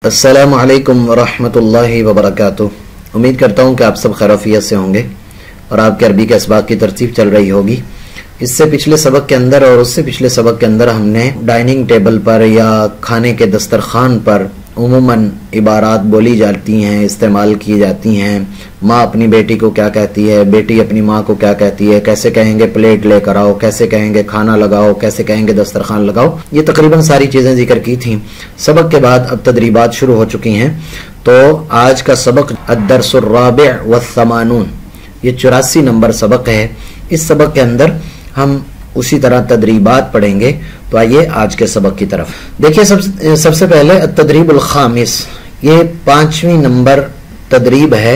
अस्सलामु अलैकुम वरहमतुल्लाहि वबरकातुह। उम्मीद करता हूँ कि आप सब खैरियत से होंगे और आपके अरबी के असबाक की तरतीब चल रही होगी। इससे पिछले सबक के अंदर और उससे पिछले सबक के अंदर हमने डाइनिंग टेबल पर या खाने के दस्तरखान पर उमूमन इबारात बोली जाती हैं, इस्तेमाल की जाती हैं। माँ अपनी बेटी को क्या कहती है, बेटी अपनी माँ को क्या कहती है, कैसे कहेंगे प्लेट लेकर आओ, कैसे कहेंगे खाना लगाओ, कैसे कहेंगे दस्तरखान लगाओ। ये तकरीबन सारी चीज़ें जिक्र की थी। सबक के बाद अब तदरीबात शुरू हो चुकी हैं। तो आज का सबक अद्दर्सुर राबि वस्समानून, ये 84 नंबर सबक है। इस सबक के अंदर हम उसी तरह तदरीबात पढ़ेंगे। तो आइए आज के सबक की तरफ देखिए। सबसे पहले तदरीबुल खामिस, ये 5वीं नंबर तदरीब है।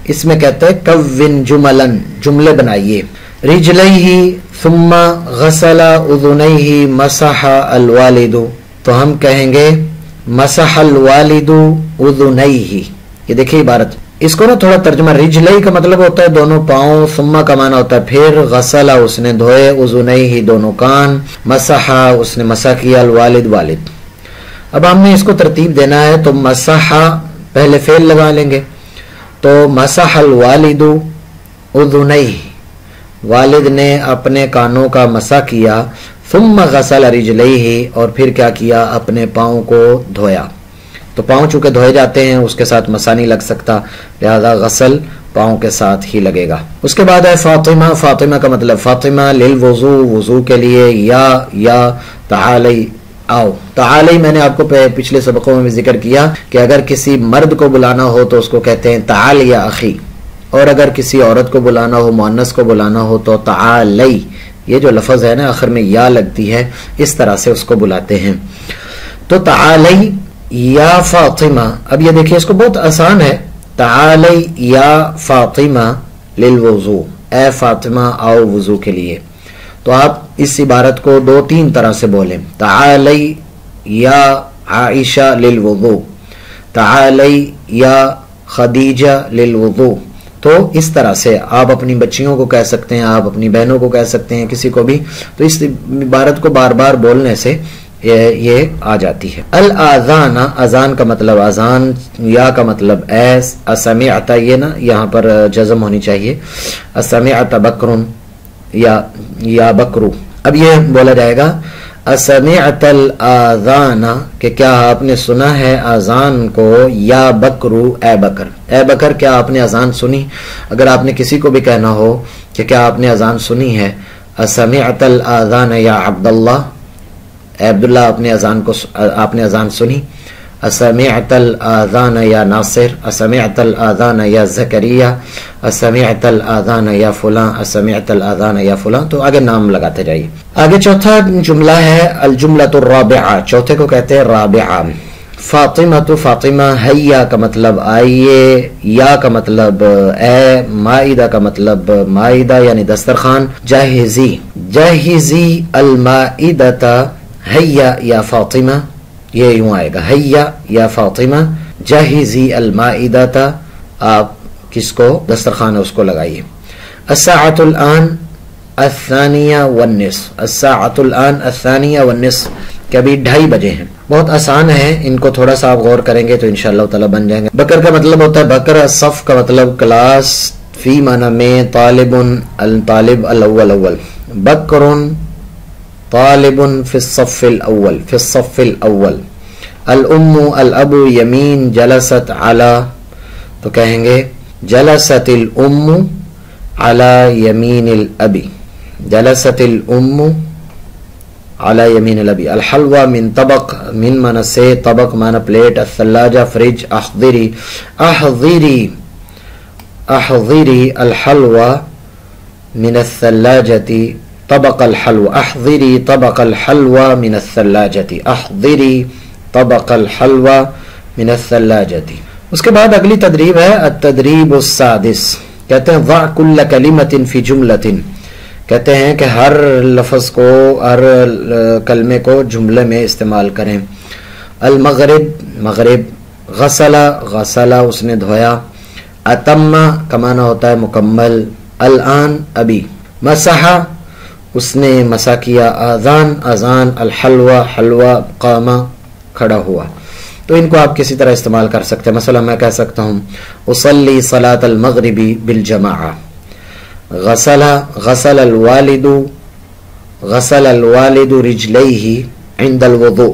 इसमें कहते हैं कव्विन जुमलन, जुमले बनाइए। रिजलैहि सुम्मा गसला उज़ुनैहि मसहा अल वालिदु, तो हम कहेंगे मसहा अल वालिदु उज़ुनैहि। ये देखिए इबारत, इसको ना थोड़ा तर्जुमा, रिजलई का मतलब होता है दोनों पाँव, सुम्मा का माना होता है फिर, गसला उसने धोए, उज़ुनैहि दोनों कान, मसहा उसने मसा किया, अल वालिद वालिद। अब हमने इसको तरतीब देना है तो मसहा पहले फेल लगा लेंगे। तो मसहा अल वालिदु उज़ुनैहि, वालिद ने अपने कानों का मसा किया, सुम्मा गसला रिजलैहि, और फिर क्या किया, अपने पाँव को धोया। तो पाँव चूंकि धोए जाते हैं उसके साथ मसा नहीं लग सकता, लिहाजा गसल पाँव के साथ ही लगेगा। उसके बाद है फातिमा। फातिमा का मतलब फातिमा लिल वुजू, वुजू के लिए, या तालई आओ। तालई मैंने आपको पिछले सबकों में भी जिक्र किया कि अगर किसी मर्द को बुलाना हो तो उसको कहते हैं ताल या अखी, और अगर किसी औरत को बुलाना हो, मुअन्नस को बुलाना हो तो तालई। ये जो लफ्ज है ना आखिर में या लगती है, इस तरह से उसको बुलाते हैं। तो तालई या फातिमा। अब ये देखिए इसको बहुत आसान है। तालई या फातिमा लिल वुजू, ए फातिमा आओ वुजू के लिए। तो आप इस इबारत को 2-3 तरह से बोलें। तालई या आइशा लिल वुजू, तालई या खदीजा लिल वुजू। तो इस तरह से आप अपनी बच्चियों को कह सकते हैं, आप अपनी बहनों को कह सकते हैं, किसी को भी। तो इस इबारत को बार बार बोलने से ये आ जाती है। अल आज़ाना, अजान का मतलब आजान, या का मतलब ऐस, असमिअता, ये ना यहाँ पर जज़म होनी चाहिए, असमिअता बकरुन या बकरू। अब ये बोला जाएगा असमिअतल आज़ाना, कि क्या आपने सुना है अजान को, या बकरू ए बकर। ए बकर, क्या आपने अजान सुनी। अगर आपने किसी को भी कहना हो कि क्या आपने अजान सुनी है, असमिअतल आज़ान या अब्दुल्लाह, अब्दुल्ला आपने अजान सुनी। असमिअतल आज़ान या नासिर, असमिअतल आज़ान या ज़करिया, असमिअतल आज़ान या फुलां, असमिअतल आज़ान या फुलां। तो आगे नाम लगाते जाइए। आगे चौथा जुमला है अल जुमलतुर राबिआ, चौथे को कहते हैं राबिआ। फातिमा तो फातिमा, हैया का मतलब आइए, या का मतलब ए, माइदा का मतलब माइदा यानी दस्तरखान, जाहिजी जाहिजी अल माइदता हैया या फातिमा। ये यूं आएगा, हैया या फातिमा जाहिजी अल माइदता, आप किसको दस्तरखान है उसको लगाइए। अस्साअतुल आन अस्सानिया वन्निस्फ, अस्साअतुल आन अस्सानिया वन्निस्फ, कि अभी 2:30 बजे हैं। बहुत आसान है, इनको थोड़ा सा आप गौर करेंगे तो इंशाअल्लाह ताला बन जाएंगे। बकर का मतलब होता है बकर, सफ का मतलब क्लास, फी माना में, तालिबुन अल तालिब अल अव्वल अव्वल, बकरुन तालिबुन फिस्सफ़िल अव्वल, फिस्सफ़िल अव्वल। अल उम्मु अल अबू यमीन जलसत अला, तो कहेंगे जलसतिल उम्मु अला यमीनिल अबी, जलसतिल उम्मु अला यमीनिल अबी। अल हलवा मिन तबक, मिन माना से, तबक माना प्लेट, अस्सलाजा फ्रिज, अहज़िरी अहज़िरी अहज़िरी अल हलवा मिन अस्सलाजती तबक अल हलवा, अहज़िरी तबक अल हलवा मिन अस्सलाजती, अहज़िरी तबक अल हलवा मिन अस्सलाजती। उसके बाद अगली तदरीब है अत-तदरीब उस-सादिस। कहते हैं ज़अ कुल्ल कलिमतिन फी जुमलतिन, कहते हैं कि हर लफ्ज़ को, हर कलमे को जुमले में इस्तेमाल करें। अल मग़रिब, मग़रिब, गसला, गसला उसने धोया, अतम्मा का माना होता है मुकम्मल, अल आन अभी, मसहा उसने मसा किया, आज़ान अजान, अल हलवा हलवा, कामा खड़ा हुआ। तो इनको आप किसी तरह इस्तेमाल कर सकते हैं। मसला मैं कह सकता हूँ उसल्ली सलात अल मगरिबी बिल जमाआ, गसल अल वालिदु रिजलैहि इंदल वुदू,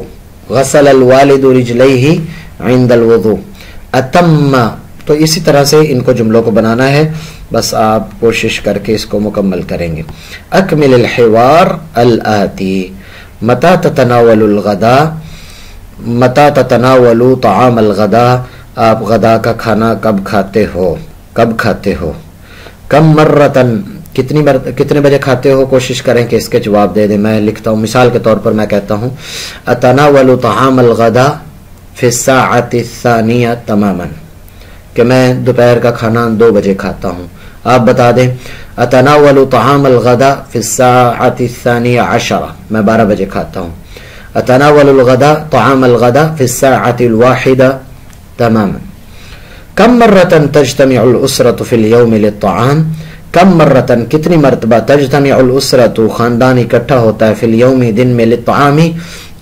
गसल अल वालिदु रिजलैहि इंदल वुदू, अतम्मा। तो इसी तरह से इनको जुमलों को बनाना है, बस आप कोशिश करके इसको मुकम्मल करेंगे। अकमिल अल हिवार अल आती, मता ततनावलुल गदा, मता ततनावलु ताम अल गदा, आप गदा का खाना कब खाते हो, कब खाते हो। कम मर्रतन, कितने बजे खाते हो, कोशिश करें कि इसके जवाब दे दें। मैं लिखता हूँ, मिसाल के तौर पर मैं कहता हूँ अतनावलु ताम अल गदा फि साअति सानिया तमामन, कि मैं दोपहर का खाना 2 बजे खाता हूँ। आप बता दें अतनावलु ताम अल गदा फि साअति सानिया अशरा, मैं 12 बजे खाता हूँ। अतनावलुल गदा ताम अल गदा फि साअति वाहिदा तमामन। कम मर्रतन तज्तमिउल उसरतु फिल यौमि लित्ताआम, कम मर्रतन, कितनी मर्तबा, तज्तमिउल उसरतु, खानदान इकट्ठा होता है, फिल यौमि, दिन में, लित्ताआमी,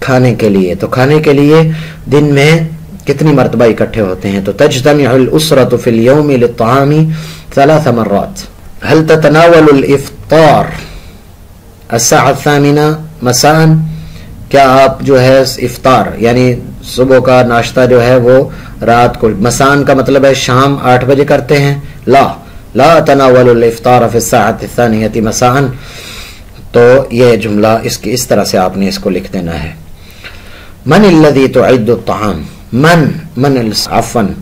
खाने के लिए। तो खाने के लिए दिन में कितनी मर्तबा इकट्ठे होते हैं। तो तज्तमिउल उसरतु फिल यौमि लित्ताआमी 3 मर्रात। हल ततनावलुल इफ्तार अस्साअ अत्थामिना मसाअन, क्या आप जो है इफ्तार यानी सुबह का नाश्ता जो है वो रात को, मसान का मतलब है शाम 8 बजे करते हैं। ला तनावलुल इफ्तार फि साअति सानियति मसाअन। तो ये जुमला इसकी इस तरह से आपने इसको लिख देना है। मन अल्लज़ी तुइद्दु अत्ताआम, मन अफ़वन,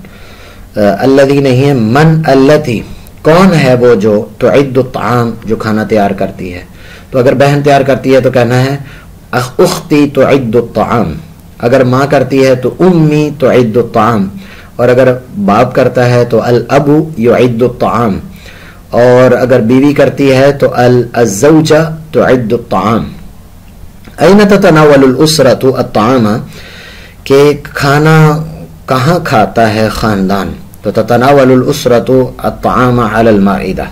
अल्लज़ी नहीं है, मन अल्लती, कौन है वो जो तुइद्दु अत्ताआम, जो खाना तैयार करती है। तो अगर बहन तैयार करती है तो कहना है उख्ती तुइद्दु अत्ताआम, अगर माँ करती है तो उम्मी तुइद्दु अत्ताआम, और अगर बाप करता है तो अल अबू युइद्दु अत्ताआम, और अगर बीवी करती है तो अल अज़्ज़ौजा तुइद्दु अत्ताआम। ऐन ततनावलुल उसरतु अत्ताआम, के खाना कहाँ खाता है खानदान। तो ततनावलुल उसरतु अत्ताआम अलल माइदा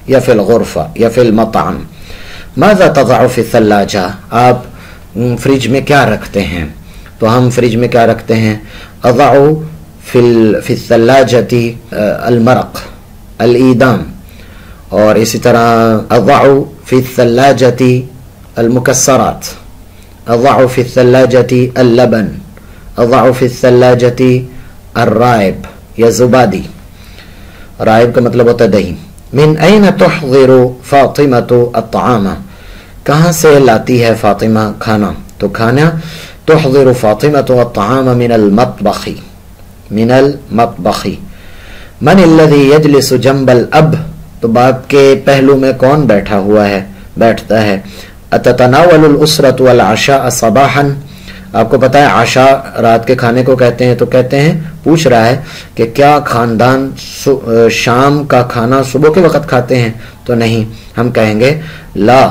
या फिल गुरफा या फिल मताम। माज़ा तज़अउ फि सल्लाजा, आप फ्रिज में क्या रखते हैं। तो हम फ्रिज में क्या रखते हैं, अज़अउ फि सल्लाजति अल मरक़ अल ईदाम, और इसी तरह अज़अउ फि सल्लाजति अल मुकस्सरात, अज़अउ फि सल्लाजति अल लबन, अज़अउ फि सल्लाजति अर राइब या ज़ुबादी, राइब का मतलब होता है दही। मिन ऐन तुहज़िरु फ़ातिमतु अत्ताआम, कहाँ से लाती है फातिमा खाना। तो खाना तुहज़िरु फ़ातिमतु अत्ताआम मिनल मत्बख़ी, मिनल मत्बख़ी। मन अल्लज़ी यजलिसु जंबल अब, तो बाप के पहलू में कौन बैठा हुआ है, बैठता है। अततनावलुल उसरतु अल अशा सबाहन, आपको पता है आशा रात के खाने को कहते हैं। तो कहते हैं, पूछ रहा है कि क्या खानदान शाम का खाना सुबह के वक्त खाते हैं। तो नहीं, हम कहेंगे ला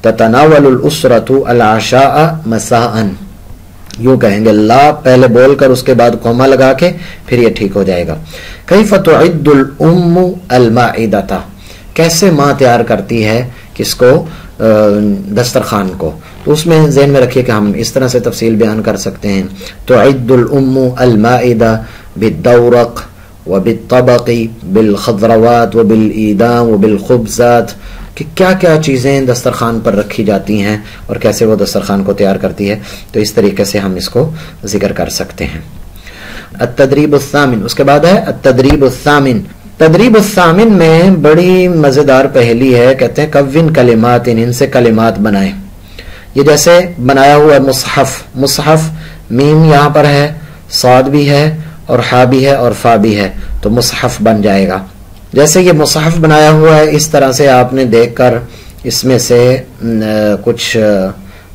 ततनावलुल उसरतु अल अशा मसाअन, यूं कहेंगे ला पहले बोलकर उसके बाद कोमा लगा के, फिर ये ठीक हो जाएगा। कैफ़ तुइद्दुल उम्मु अल माइदता, कैसे माँ तैयार करती है किसको, दस्तरखान को। तो उसमें ज़हन में रखिए कि हम इस तरह से तफसील बयान कर सकते हैं। तुइद्दुल उम्मु अल माइदा बिद्दौरक़ व बित्तबक़ी बिल खज़रवात व बिल ईदाम व बिल खुब्ज़ात, कि क्या क्या चीज़ें दस्तरखान पर रखी जाती हैं और कैसे वो दस्तरखान को तैयार करती है। तो इस तरीके से हम इसको जिक्र कर सकते हैं। अत-तदरीब अस-सामिन, उसके बाद है अत-तदरीब अस-सामिन। तदरीब अस-सामिन में बड़ी मज़ेदार पहेली है। कहते हैं कव्विन कलिमात, इनसे कलिमात बनाएं। ये जैसे बनाया हुआ मुसहफ, मुसहफ मीम यहाँ पर है, साद भी है और हा भी है और फा भी है, तो मुसहफ बन जाएगा। जैसे ये मुसहफ बनाया हुआ है, इस तरह से आपने देखकर इसमें से कुछ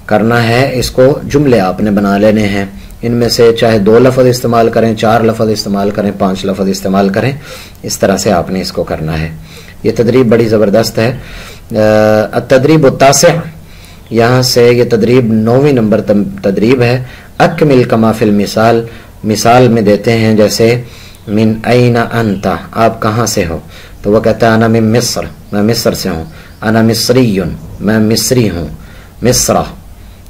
करना है। इसको जुमले आपने बना लेने हैं। इनमें से चाहे 2 लफ्ज़ इस्तेमाल करें, 4 लफ्ज़ इस्तेमाल करें, 5 लफ्ज़ इस्तेमाल करें, इस तरह से आपने इसको करना है। ये तदरीब बड़ी ज़बरदस्त है। तदरीब तासिअ, यहाँ से ये तदरीब 9वीं नंबर तदरीब है। अकमिल कमा फिल मिसाल, मिसाल में देते हैं जैसे मिन ऐना अंता, आप कहाँ से हो। तो वह कहता है अना मिन मिस्र, मैं मिस्र से हूँ। अना मिस्रियुन, मैं मिस्री हूँ। मिस्रा,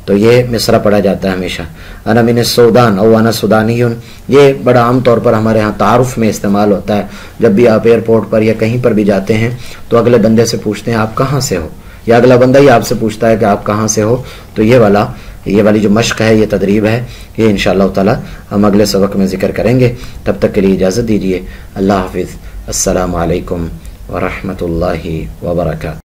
تو یہ مصرع پڑھا جاتا ہے ہمیشہ. انا من السودان او انا سودانیون، یہ بڑا عام طور پر ہمارے ہاں تعارف میں استعمال ہوتا ہے. جب بھی آپ ایئرپورٹ پر یا کہیں پر بھی جاتے ہیں تو اگلے بندے سے پوچھتے ہیں آپ کہاں سے ہو، یا اگلا بندہ ہی آپ سے پوچھتا ہے کہ آپ کہاں سے ہو. تو یہ والی جو مشق ہے، یہ تدریب ہے، یہ انشاءاللہ تعالی ہم اگلے سبق میں ذکر کریں گے. تب تک کے لیے اجازت دیجیے. اللہ حافظ. السلام علیکم ورحمۃ اللہ وبرکاتہ.